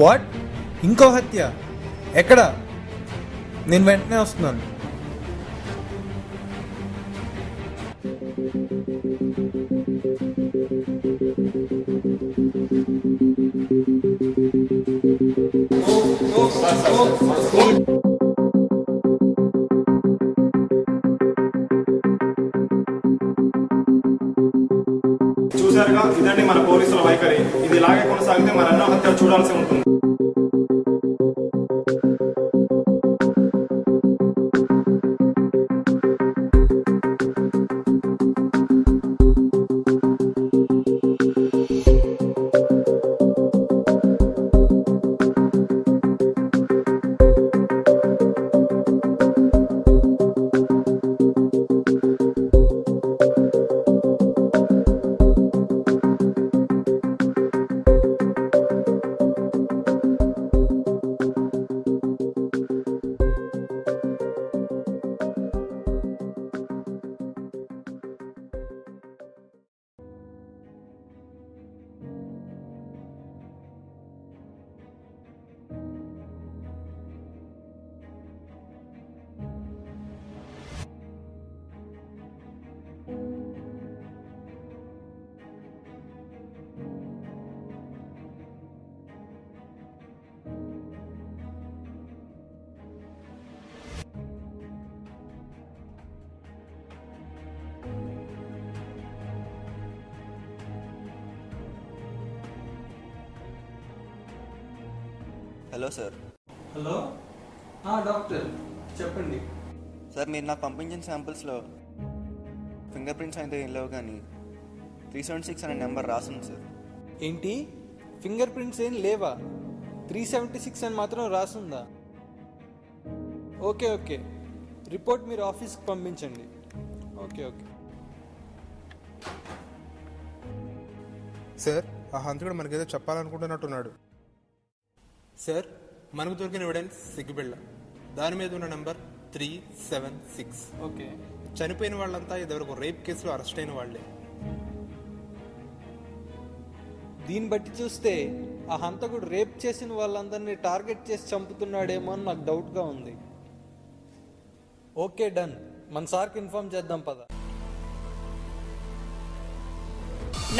What? ఇంకో హత్య? ఎక్కడ? నేను వెంటనే వస్తున్నాను. చూసారుగా, ఇదండి మన పోలీసుల వైఖరి. ఇది ఇలాగే కొనసాగితే మన ఎన్నో హత్యలు చూడాల్సి ఉంటుంది. Hello sir. హలో, డాక్టర్ చెప్పండి. సార్, మీరు నాకు పంపించిన శాంపిల్స్లో ఫింగర్ ప్రింట్స్ అయితే ఏం లేవు, కానీ 376 అనే నెంబర్ రాసింది సార్. ఏంటి? ఫింగర్ ప్రింట్స్ ఏం లేవా? 376 అని మాత్రం రాసుందా? ఓకే ఓకే, రిపోర్ట్ మీరు ఆఫీస్కి పంపించండి. ఓకే ఓకే సార్, ఆ హంతకుడు మనకేదో చెప్పాలనుకుంటున్నట్టున్నాడు. సార్, మనకు దొరికిన ఎవిడెన్స్ సిగ్గుబిళ్ళ. దాని మీద ఉన్న నంబర్ 376. ఓకే. చనిపోయిన వాళ్ళంతా ఇదివరకు రేప్ కేసులో అరెస్ట్ అయిన వాళ్లే. దీన్ని బట్టి చూస్తే ఆ హంతకుడు రేప్ చేసిన వాళ్ళందరినీ టార్గెట్ చేసి చంపుతున్నాడేమో అని నాకు డౌట్గా ఉంది. Okay, done. మన సార్కి ఇన్ఫార్మ్ చేద్దాం, పద.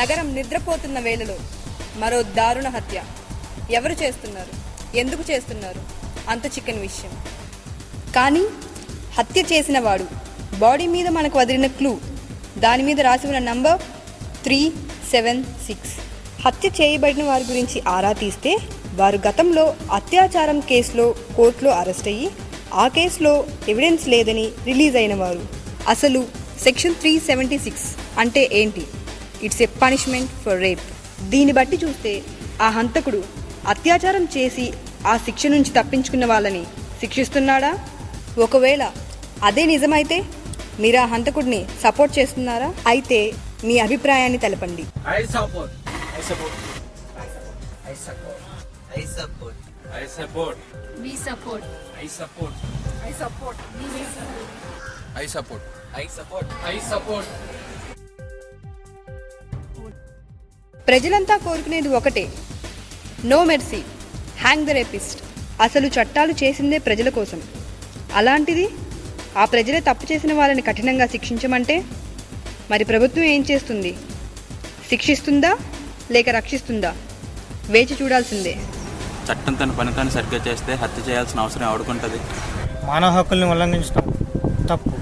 నగరం నిద్రపోతున్న వేళలో మరో దారుణ హత్య. ఎవరు చేస్తున్నారు, ఎందుకు చేస్తున్నారు, అంత చికెన్ విషయం. కానీ హత్య చేసిన వాడు బాడీ మీద మనకు వదిలిన క్లూ, దాని మీద రాసి ఉన్న నంబర్ 376. హత్య చేయబడిన వారి గురించి ఆరా తీస్తే వారు గతంలో అత్యాచారం కేసులో కోర్టులో అరెస్ట్ అయ్యి ఆ కేసులో ఎవిడెన్స్ లేదని రిలీజ్ అయిన వారు. అసలు సెక్షన్ 376 అంటే ఏంటి? It's a punishment for rape. దీన్ని బట్టి చూస్తే ఆ హంతకుడు అత్యాచారం చేసి ఆ శిక్ష నుంచి తప్పించుకున్న వాళ్ళని శిక్షిస్తున్నాడా? ఒకవేళ అదే నిజమైతే మీరు ఆ హంతకుడిని సపోర్ట్ చేస్తున్నారా? అయితే మీ అభిప్రాయాన్ని తెలపండి. ప్రజలంతా కోరుకునేది ఒకటే, no mercy, hang the rapist. అసలు చట్టాలు చేసిందే ప్రజల కోసం. అలాంటిది ఆ ప్రజలే తప్పు చేసిన వాళ్ళని కఠినంగా శిక్షించమంటే మరి ప్రభుత్వం ఏం చేస్తుంది? శిక్షిస్తుందా లేక రక్షిస్తుందా? వేచి చూడాల్సిందే. చట్టం తన పని తాను సరిగ్గా చేస్తే హత్య చేయాల్సిన అవసరం ఎవడుకుంటుంది? మానవ హక్కుల్ని ఉల్లంఘించడం తప్పు.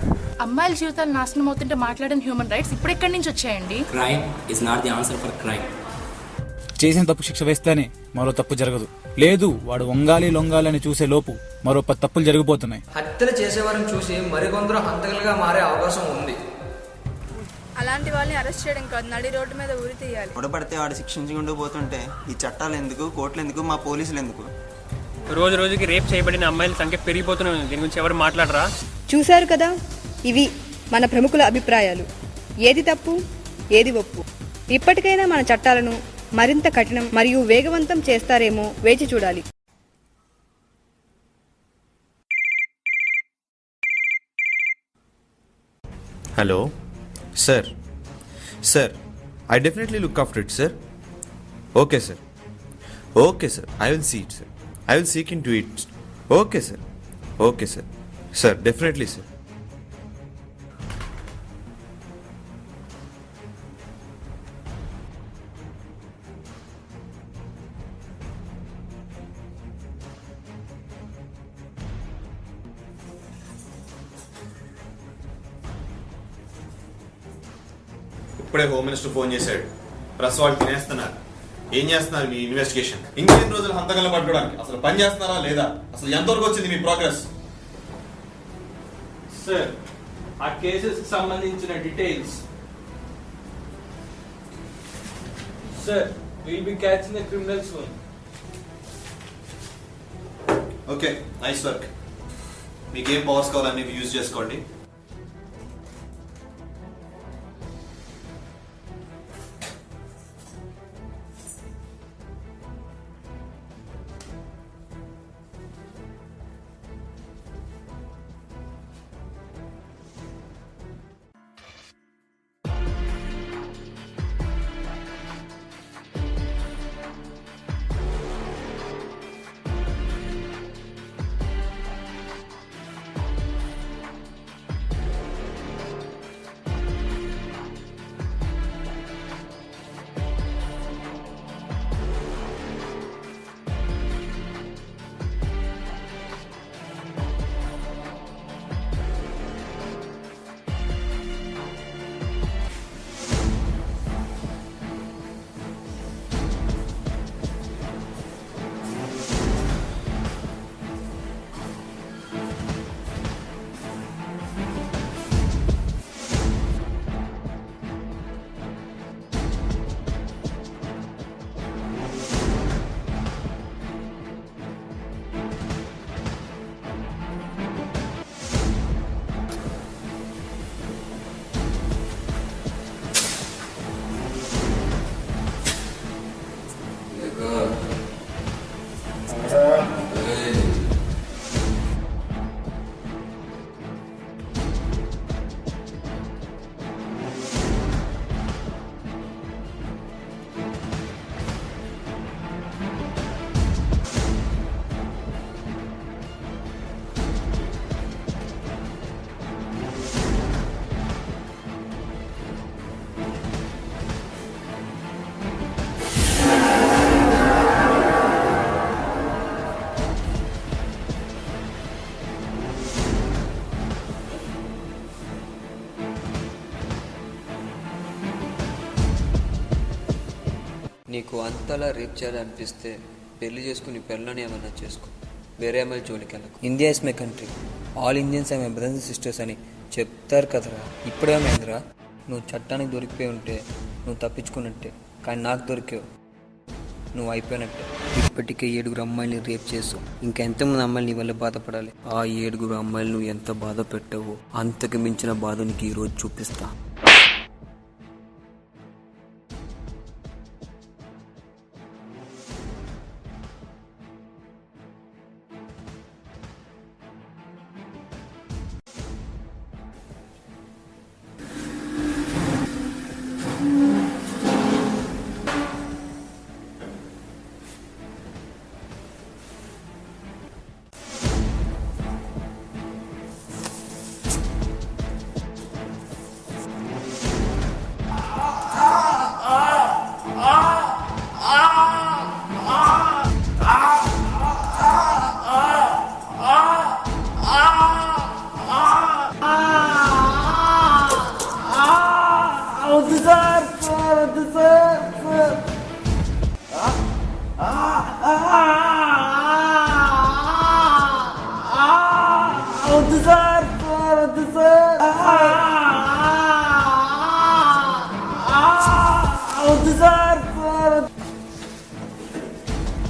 అమ్మాయిల జీవితాలు నాశనం అవుతుంటే మాట్లాడిన హ్యూమన్ రైట్స్ ఇప్పుడు ఎక్కడి నుంచి వచ్చాయండి? Crime is not the answer for crime. చేసిన తప్పు శిక్ష వేస్తేనే మరో తప్పు జరగదు. లేదు, వాడు వంగాలి లొంగాలి అని చూసే లోపు మరో 10 తప్పులు జరిగిపోతున్నాయి. హత్యలు చేసేవారిని చూసి మరికొందరు హంతకులుగా మారే అవకాశం ఉంది. అలాంటి వాళ్ళని అరెస్ట్ చేయడం కాదు, నడి రోడ్డు మీద ఉరి తీయాలి. పొడపడితే వాడు శిక్షించుకుంటూ పోతుంటే ఈ చట్టాలు ఎందుకు, కోర్టులు ఎందుకు, మా పోలీసులు ఎందుకు? రోజు రోజుకి రేప్ చేయబడిన అమ్మాయిల సంఖ్య పెరిగిపోతున్నది. దీని గురించి ఎవరు మాట్లాడరా? చూశారు కదా, ఇవి మన ప్రముఖుల అభిప్రాయాలు. ఏది తప్పు, ఏది ఒప్పు? ఇప్పటికైనా మన చట్టాలను మరింత కఠినం మరియు వేగవంతం చేస్తారేమో వేచి చూడాలి. Hello sir. Sir, I definitely look after it, sir. Okay, sir. Okay, sir. I will see it, sir. I will seek into it. Okay, sir. Okay, sir. Sir, definitely, sir. ఇప్పుడే హోమ్ మినిస్టర్ ఫోన్ చేశాడు. Press వాళ్ళు తినేస్తున్నారు. ఏం చేస్తున్నారు మీ investigation? ఇంకెన్ని రోజులు హంతకల్ని పట్టుకోవడానికి అసలు పని చేస్తున్నారా లేదా? అసలు ఎంతవరకు వచ్చింది మీ ప్రోగ్రెస్? సార్, ఆ కేసెస్ కి సంబంధించిన details. Sir, will be catching the criminals soon. Okay, nice work. మీకేం పవర్స్ కావాలని యూజ్ చేసుకోండి. నీకు అంతలా రేప్ చేయాలనిపిస్తే పెళ్లి చేసుకుని పెళ్ళని ఏమన్నా చేసుకో, వేరే అమ్మాయి జోలికి వెళ్ళకు. India is my country, all Indians I my brothers and sisters అని చెప్తారు కదరా. ఇప్పుడేమైందిరా? నువ్వు చట్టానికి దొరికిపోయి ఉంటే నువ్వు తప్పించుకున్నట్టే, కానీ నాకు దొరికావు, నువ్వు అయిపోయినట్టే. ఇప్పటికే 7 అమ్మాయిని రేప్ చేసావు, ఇంకా ఎంతమంది అమ్మాయిలు నీ వల్ల బాధపడాలి? ఆ 7 అమ్మాయిలు నువ్వు ఎంత బాధ పెట్టావో అంతకు మించిన బాధ నీకు ఈరోజు చూపిస్తా.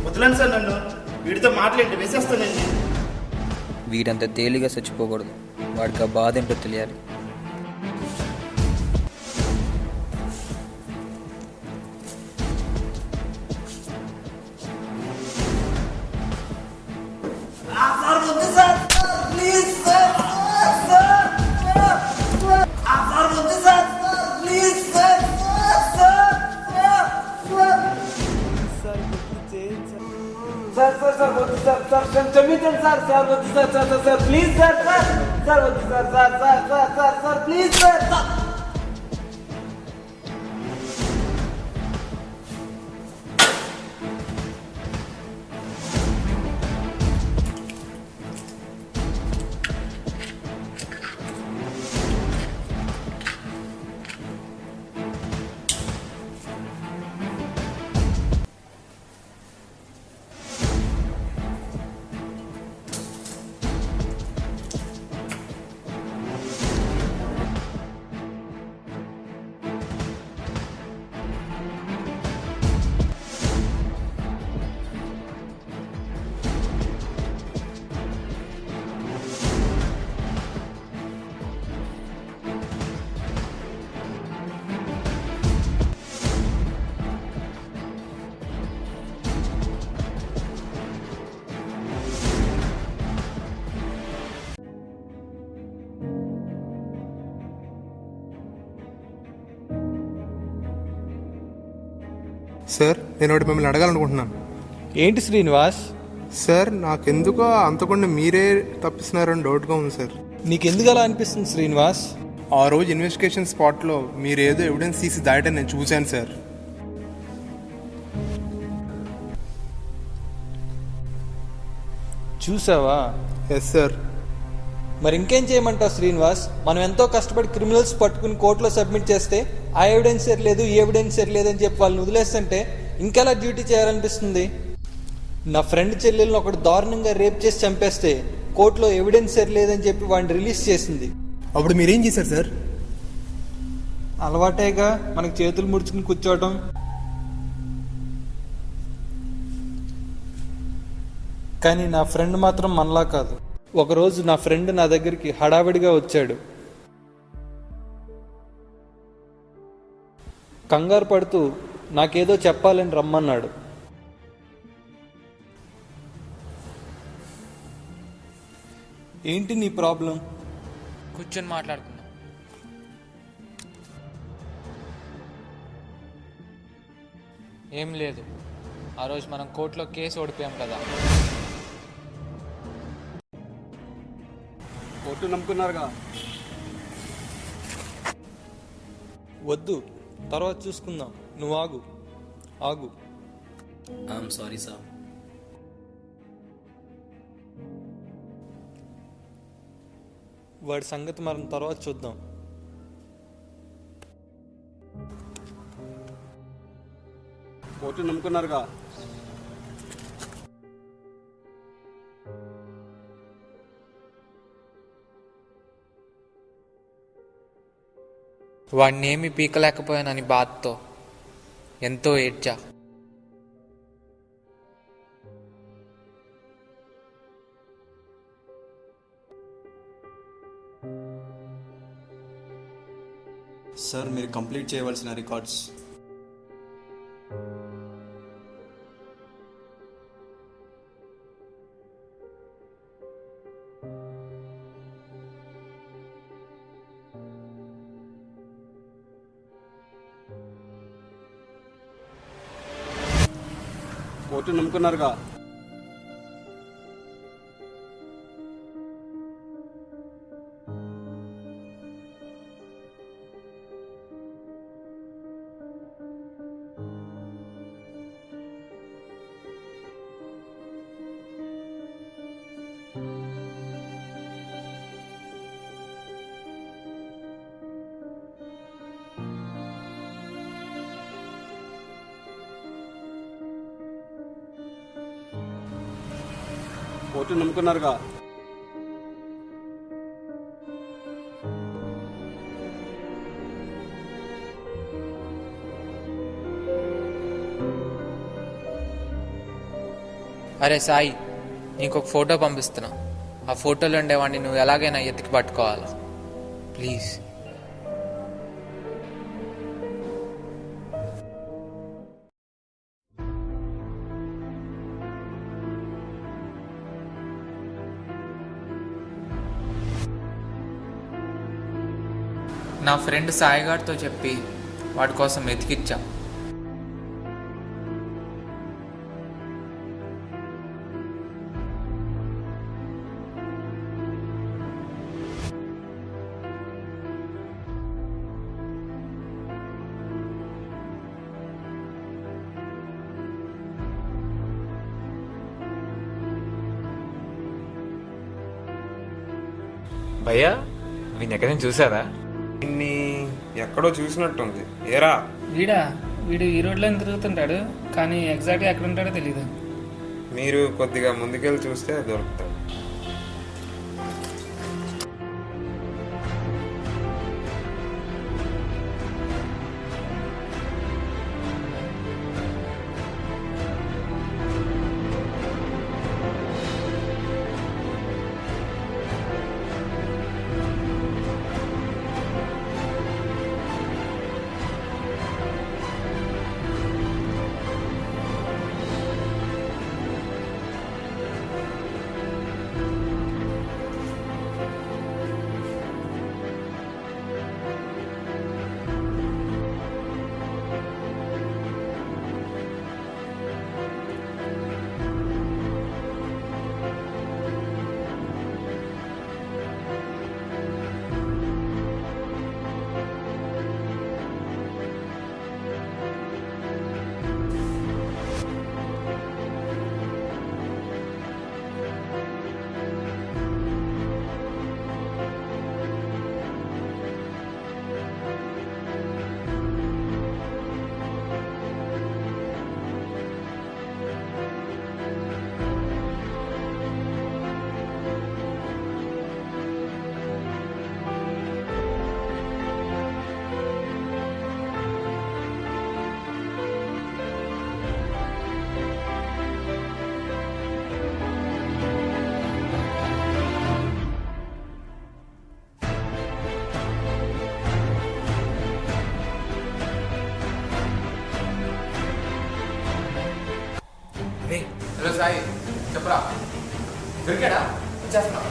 వదలండి సార్, నన్ను వీడితో మాట్లాడి వేసేస్తానండి. వీడంత తేలిగా చచ్చిపోకూడదు, వాడికి ఆ బాధ ఏంటో తెలియాలి. సార్ సార్ సార్ సార్ వద్దు సార్ సార్ క్షమించండి సార్ సార్ వద్దు sir sir sir sir please sir sir sir వద్దు sir sir sir sir sir sir please sir sir. Sir నేను ఒకటి మిమ్మల్ని అడగాలనుకుంటున్నాను. ఏంటి శ్రీనివాస్? సార్ నాకెందుకో అంతకుండా మీరే తప్పిస్తున్నారని డౌట్గా ఉంది సార్. నీకెందుకు అలా అనిపిస్తుంది శ్రీనివాస్? ఆ రోజు ఇన్వెస్టిగేషన్ స్పాట్లో మీరేదో ఎవిడెన్స్ తీసి దాయటని నేను చూశాను సార్. చూసావా? Yes sir. మరి ఇంకేం చేయమంటావు శ్రీనివాస్? మనం ఎంతో కష్టపడి క్రిమినల్స్ పట్టుకుని కోర్టులో సబ్మిట్ చేస్తే ఆ ఎవిడెన్స్ లేదు ఈ ఎవిడెన్స్ లేదు అని చెప్పి వాళ్ళని వదిలేస్తుంటే ఇంకెలా డ్యూటీ చేయాలనిపిస్తుంది? నా ఫ్రెండ్ చెల్లెల్ని ఒకటి దారుణంగా రేప్ చేసి చంపేస్తే కోర్టులో ఎవిడెన్స్ లేదని చెప్పి వాడిని రిలీజ్ చేసింది. అప్పుడు మీరేం చేశారు సార్? అలవాటేగా మనకి చేతులు ముడుచుకుని కూర్చోవటం. కానీ నా ఫ్రెండ్ మాత్రం మనలా కాదు. ఒకరోజు నా ఫ్రెండ్ నా దగ్గరికి హడావిడిగా వచ్చాడు. కంగారు పడుతూ నాకేదో చెప్పాలని రమ్మన్నాడు. ఏంటి నీ ప్రాబ్లం? కూర్చొని మాట్లాడుకుందాం. ఏం లేదు, ఆ రోజు మనం కోర్టులో కేసు ఓడిపోయాం కదా. కోర్టు నమ్ముకున్నారుగా. వద్దు, తర్వాత చూసుకుందాం. నువ్వు ఆగు ఆగు. I'm sorry sir. వాడి సంగతి మనం తర్వాత చూద్దాం. కోర్టు నమ్ముకున్నారుగా. వాడిని ఏమీ పీకలేకపోయానని బాధతో ఎంతో ఏడ్చా. సార్ మీరు కంప్లీట్ చేయవలసిన రికార్డ్స్. కోర్టు నమ్ముకున్నారుగా. కోర్టు నమ్ముకున్నారుగా. అరే సాయి, నీకు ఒక ఫోటో పంపిస్తున్నా. ఆ ఫోటోలో ఉండేవాడిని నువ్వు ఎలాగైనా ఎత్తికి పట్టుకోవాలా ప్లీజ్. నా ఫ్రెండ్ సాయి గారితో చెప్పి వాడి కోసం వెతికిచ్చా. భయ్యా వీని ఎక్కడైనా చూసారా? ఇన్ని ఎక్కడో చూసినట్టుంది. ఏరా వీడు ఈ రోడ్లో తిరుగుతుంటాడు, కానీ ఎగ్జాక్ట్గా ఎక్కడ ఉంటాడో తెలియదు. మీరు కొద్దిగా ముందుకెళ్ళి చూస్తే దొరుకుతాడు. హలో సాయి, చెప్పరా దొరికాడా? వచ్చేస్తున్నా.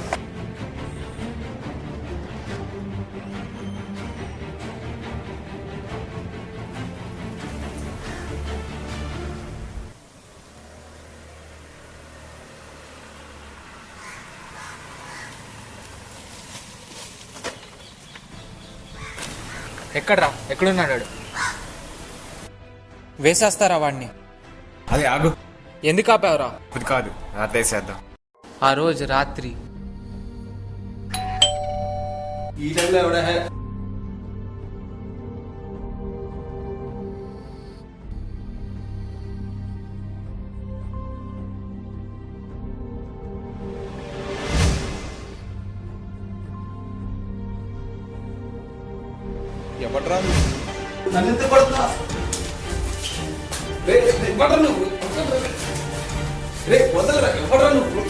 ఎక్కడ్రా? ఎక్కడున్నాడు? వేసేస్తారా వాడిని? అది ఆగు. ఎందుకు ఆపావురా? ఇప్పుడు కాదు, రాత్రి వేసేద్దాం. ఆ రోజు రాత్రి ఈ టైంలో ఎవడా హే? ఎవడ్రా? నన్ను ఎందుకు కొడుతున్నా? ఎవడ్రా నువ్వు? రే వదలరా, ఎవడ్రా నువ్వు?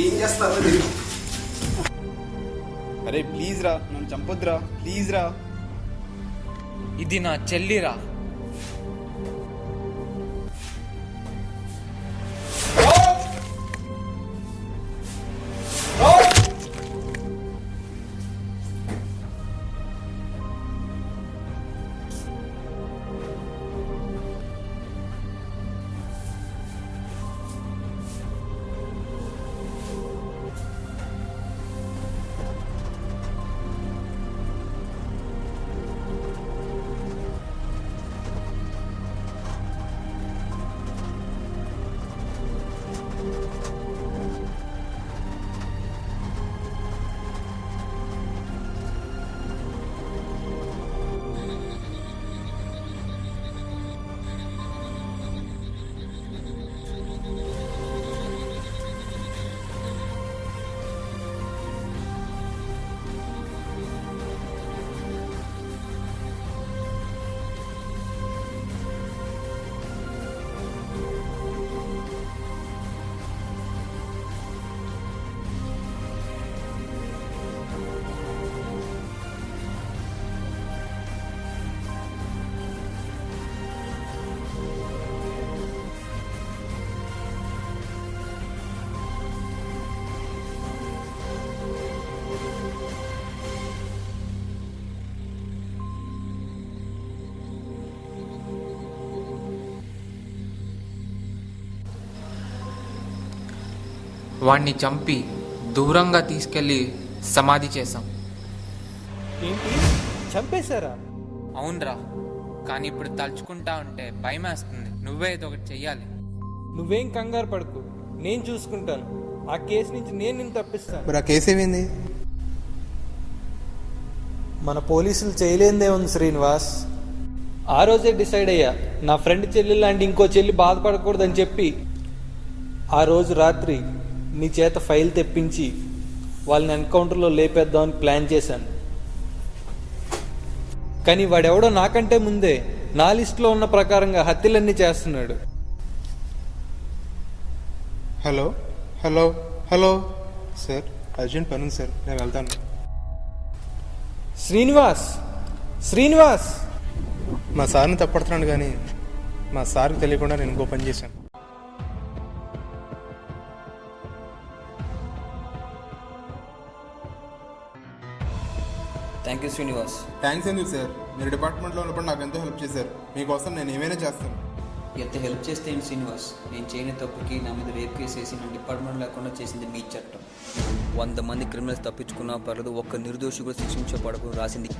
ఏం చేస్తారా? అరే ప్లీజ్ రా, నన్ను చంపొద్దురా, ప్లీజ్ రా. ఇది నా చెల్లిరా. వాణ్ణి చంపి దూరంగా తీసుకెళ్లి సమాధి చేశాం. ఏంటి, చంపేశారా? అవునరా, కానీ ఇప్పుడు తలుచుకుంటా ఉంటే భయం వేస్తుంది. నువ్వే ఏదో ఒకటి చెయ్యాలి. నువ్వేం కంగారు పడకు, నేను చూసుకుంటాను. ఆ కేసు నుంచి నేను నిన్ను తప్పిస్తాను. మరి ఆ కేసు ఏమైంది? మన పోలీసులు చేయలేందే ఉంది శ్రీనివాస్. ఆ రోజే డిసైడ్ అయ్యా, నా ఫ్రెండ్ చెల్లి లాంటి ఇంకో చెల్లి బాధపడకూడదని చెప్పి ఆ రోజు రాత్రి నీ చేత ఫైల్ తెప్పించి వాళ్ళని ఎన్కౌంటర్లో లేపేద్దామని ప్లాన్ చేశాను. కానీ వాడెవడో నాకంటే ముందే నా లిస్టులో ఉన్న ప్రకారంగా హత్యలన్నీ చేస్తున్నాడు. Hello hello hello sir, urgent పని ఉంది సార్, నేను వెళ్తాను. శ్రీనివాస్ శ్రీనివాస్ మా సార్ని తప్పడుతున్నాను, కానీ మా సార్కి తెలియకుండా నేను ఇంకో పని చేశాను. Thank you Srinivas. థ్యాంక్స్ ఎందుకు సార్, మీరు డిపార్ట్మెంట్లో ఉన్నప్పుడు నాకు ఎంతో హెల్ప్ చేశారు. మీకోసం నేను ఏమైనా చేస్తాను. ఎంత హెల్ప్ చేస్తే ఏంటి శ్రీనివాస్? నేను చేయని తప్పుకి నా మీద రేప్ కేసు వేసి నా డిపార్ట్మెంట్ లేకుండా చేసింది మీ చట్టం. 100 మంది క్రిమినల్స్ తప్పించుకున్నా పర్లేదు, ఒక్క నిర్దోషి కూడా శిక్షించబడకుండా రాసింది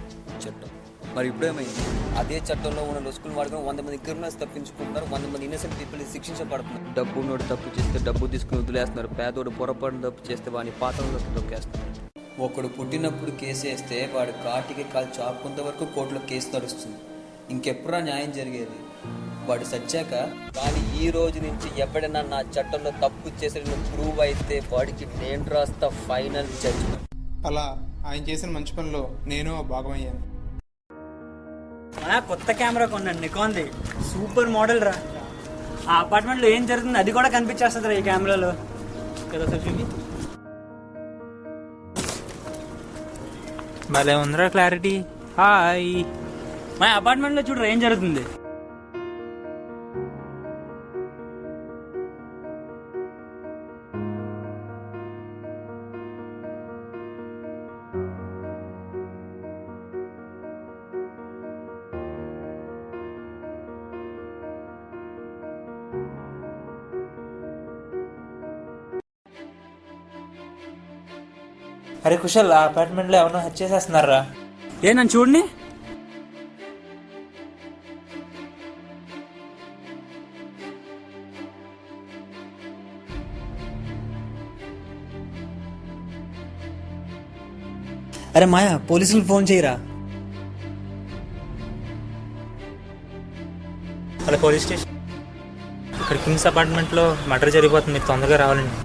చట్టం. మరి ఇప్పుడేమైంది? అదే చట్టంలో ఉన్న లొసుకులు వాడుకొని 100 మంది క్రిమినల్స్ తప్పించుకుంటున్నారు, 100 మంది ఇన్నోసెంట్ పీపుల్ శిక్షించబడుతున్నారు. డబ్బు నోడు తప్పు చేస్తే డబ్బు తీసుకుని వదిలేస్తున్నారు, పేదోడు పొరపాటు తప్పు చేస్తే వాడిని పాత్రలోకి తొక్కేస్తున్నారు. ఒకడు పుట్టినప్పుడు కేసు వేస్తే వాడు కాటికి కాలు చాపుకుంత వరకు కోర్టులో కేసు నడుస్తుంది. ఇంకెప్పుడా న్యాయం జరిగేది? వాడు సచ్చాక. కానీ ఈ రోజు నుంచి ఎప్పుడైనా నా చట్టంలో తప్పు చేసిన ప్రూవ్ అయితే వాడికి నేను రాస్తా ఫైనల్ జడ్జ్మెంట్. అలా ఆయన చేసిన మంచి పనిలో నేను భాగమయ్యాను. కొత్త కెమెరా కొన్నాను, నికాన్ది, సూపర్ మోడల్ రా. ఆ అపార్ట్మెంట్లో ఏం జరుగుతుంది అది కూడా కనిపించేస్తుంది రా ఈ కెమెరాలో కదా సార్. చూపి భలే ఉందిరా క్లారిటీ. హాయ్, మా అపార్ట్మెంట్లో చూడరా ఏం జరుగుతుంది. అరే కుశల్, ఆ అపార్ట్మెంట్లో ఎవరినో హత్య చేసేస్తున్నారా? ఏ నన్ను చూడండి. అరే మాయా, పోలీసులకు ఫోన్ చేయరా. అలా పోలీస్ స్టేషన్ ఇక్కడ కింగ్స్ అపార్ట్మెంట్లో మర్డర్ జరిగిపోతుంది, మీరు తొందరగా రావాలండి.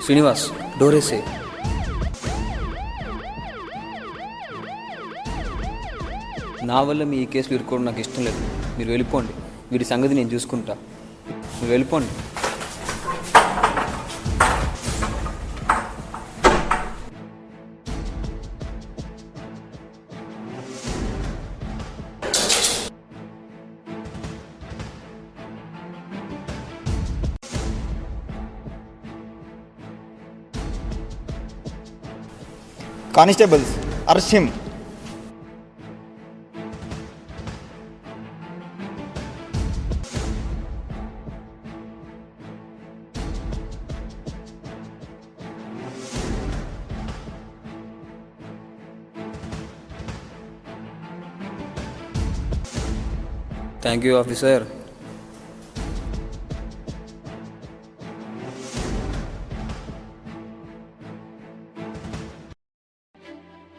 శ్రీనివాస్, డోరేసే. నా వల్ల మీ ఈ కేసులు ఇరుక్కోవడం నాకు ఇష్టం లేదు. మీరు వెళ్ళిపోండి, వీడి సంగతి నేను చూసుకుంటా. మీరు వెళ్ళిపోండి. Constables, arrest him. Thank you, officer.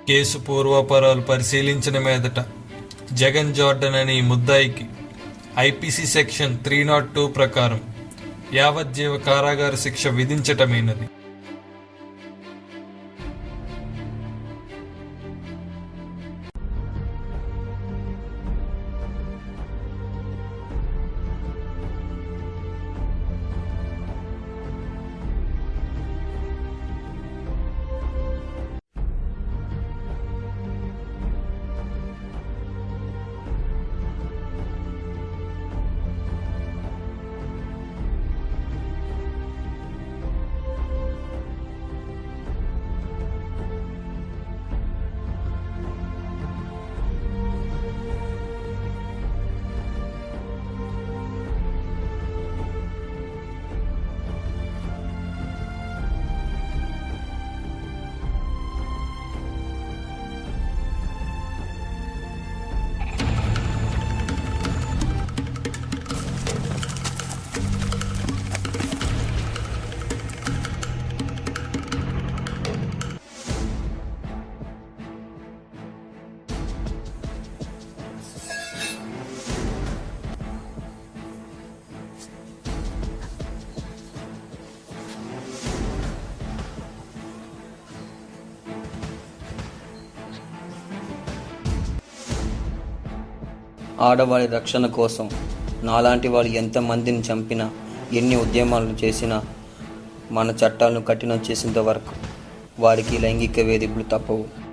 కేసు పూర్వాపరాలు పరిశీలించిన మీదట జగన్ జార్డన్ అనే ముద్దాయికి ఐపీసీ సెక్షన్ 302 ప్రకారం యావజ్జీవ కారాగార శిక్ష విధించటమైనది. ఆడవారి రక్షణ కోసం నాలాంటి వారు ఎంతమందిని చంపినా, ఎన్ని ఉద్యమాలు చేసినా, మన చట్టాలను కఠినం చేసేంత వరకు వారికి లైంగిక వేధింపులు తప్పవు.